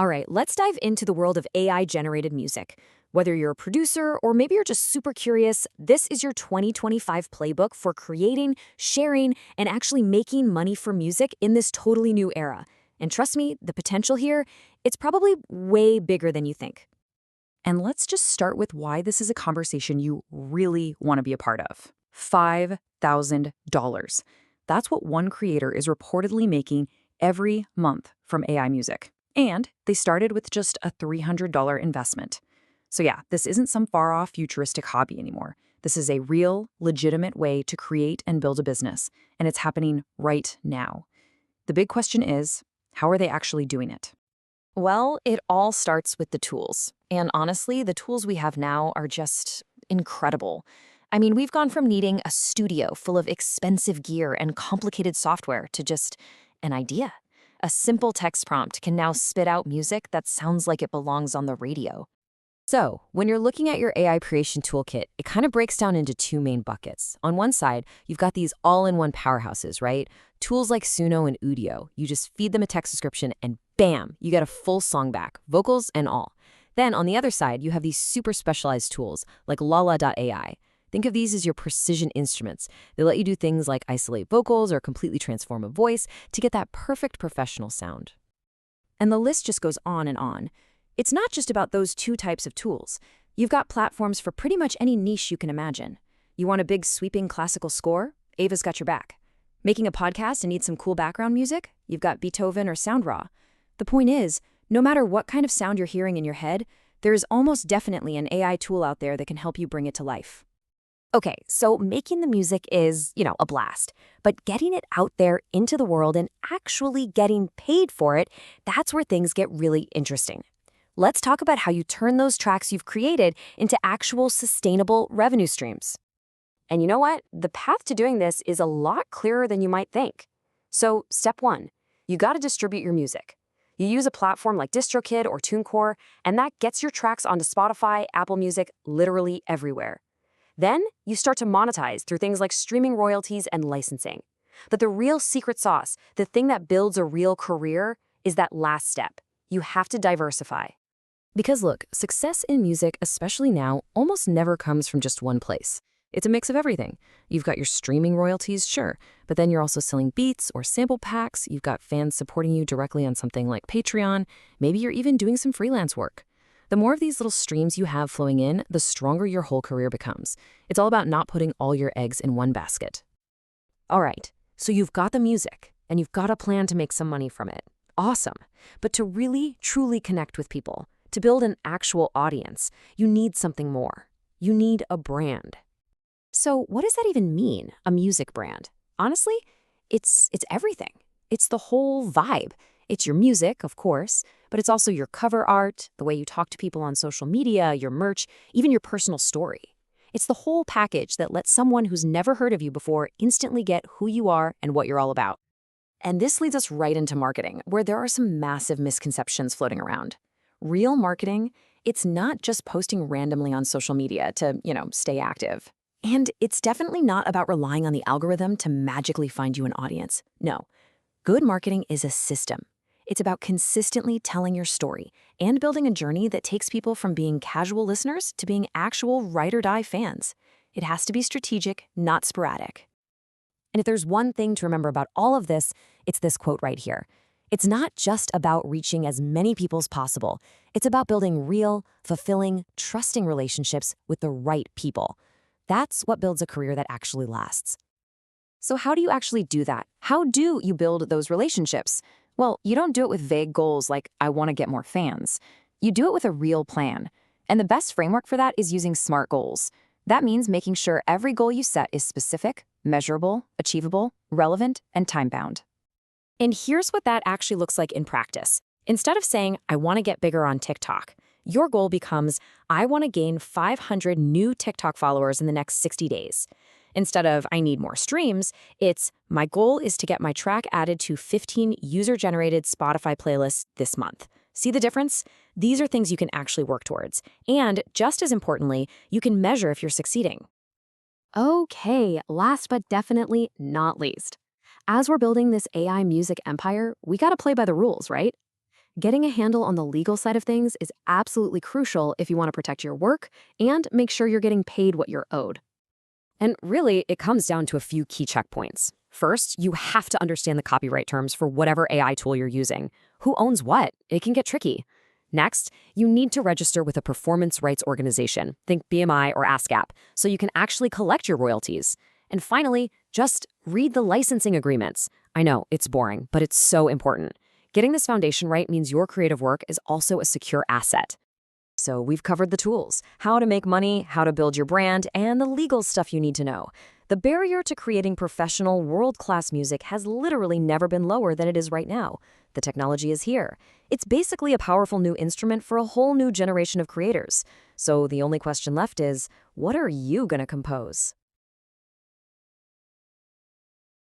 All right, let's dive into the world of AI-generated music. Whether you're a producer or maybe you're just super curious, this is your 2025 playbook for creating, sharing, and actually making money for music in this totally new era. And trust me, the potential here, it's probably way bigger than you think. And let's just start with why this is a conversation you really want to be a part of. $5,000. That's what one creator is reportedly making every month from AI music. And they started with just a $300 investment. So yeah, this isn't some far-off futuristic hobby anymore. This is a real, legitimate way to create and build a business, and it's happening right now. The big question is, how are they actually doing it? Well, it all starts with the tools. And honestly, the tools we have now are just incredible. I mean, we've gone from needing a studio full of expensive gear and complicated software to just an idea. A simple text prompt can now spit out music that sounds like it belongs on the radio. So, when you're looking at your AI creation toolkit, it kind of breaks down into two main buckets. On one side, you've got these all-in-one powerhouses, right? Tools like Suno and Udio. You just feed them a text description and bam, you get a full song back, vocals and all. Then on the other side, you have these super specialized tools like Lala.ai. Think of these as your precision instruments. They let you do things like isolate vocals or completely transform a voice to get that perfect professional sound. And the list just goes on and on. It's not just about those two types of tools. You've got platforms for pretty much any niche you can imagine. You want a big sweeping classical score? Ava's got your back. Making a podcast and need some cool background music? You've got Beethoven or SoundRaw. The point is, no matter what kind of sound you're hearing in your head, there is almost definitely an AI tool out there that can help you bring it to life. Okay, so making the music is, a blast. But getting it out there into the world and actually getting paid for it, that's where things get really interesting. Let's talk about how you turn those tracks you've created into actual sustainable revenue streams. And you know what? The path to doing this is a lot clearer than you might think. So, step one, you gotta distribute your music. You use a platform like DistroKid or TuneCore, and that gets your tracks onto Spotify, Apple Music, literally everywhere. Then, you start to monetize through things like streaming royalties and licensing. But the real secret sauce, the thing that builds a real career, is that last step. You have to diversify. Because look, success in music, especially now, almost never comes from just one place. It's a mix of everything. You've got your streaming royalties, sure, but then you're also selling beats or sample packs. You've got fans supporting you directly on something like Patreon. Maybe you're even doing some freelance work. The more of these little streams you have flowing in, the stronger your whole career becomes. It's all about not putting all your eggs in one basket. All right, so you've got the music, and you've got a plan to make some money from it. Awesome. But to really, truly connect with people, to build an actual audience, you need something more. You need a brand. So what does that even mean, a music brand? Honestly, it's everything. It's the whole vibe. It's your music, of course, but it's also your cover art, the way you talk to people on social media, your merch, even your personal story. It's the whole package that lets someone who's never heard of you before instantly get who you are and what you're all about. And this leads us right into marketing, where there are some massive misconceptions floating around. Real marketing, it's not just posting randomly on social media to, stay active. And it's definitely not about relying on the algorithm to magically find you an audience. No. Good marketing is a system. It's about consistently telling your story and building a journey that takes people from being casual listeners to being actual ride-or-die fans. It has to be strategic, not sporadic. And if there's one thing to remember about all of this, it's this quote right here. It's not just about reaching as many people as possible. It's about building real, fulfilling, trusting relationships with the right people. That's what builds a career that actually lasts. So how do you actually do that? How do you build those relationships? Well, you don't do it with vague goals like, I want to get more fans. You do it with a real plan. And the best framework for that is using SMART goals. That means making sure every goal you set is specific, measurable, achievable, relevant, and time-bound. And here's what that actually looks like in practice. Instead of saying, I want to get bigger on TikTok, your goal becomes, I want to gain 500 new TikTok followers in the next 60 days. Instead of, I need more streams, it's, my goal is to get my track added to 15 user-generated Spotify playlists this month. See the difference? These are things you can actually work towards. And just as importantly, you can measure if you're succeeding. Okay, last but definitely not least. As we're building this AI music empire, we gotta play by the rules, right? Getting a handle on the legal side of things is absolutely crucial if you want to protect your work and make sure you're getting paid what you're owed. And really, it comes down to a few key checkpoints. First, you have to understand the copyright terms for whatever AI tool you're using. Who owns what? It can get tricky. Next, you need to register with a performance rights organization, think BMI or ASCAP, so you can actually collect your royalties. And finally, just read the licensing agreements. I know, it's boring, but it's so important. Getting this foundation right means your creative work is also a secure asset. So we've covered the tools, how to make money, how to build your brand, and the legal stuff you need to know. The barrier to creating professional, world-class music has literally never been lower than it is right now. The technology is here. It's basically a powerful new instrument for a whole new generation of creators. So the only question left is, what are you going to compose?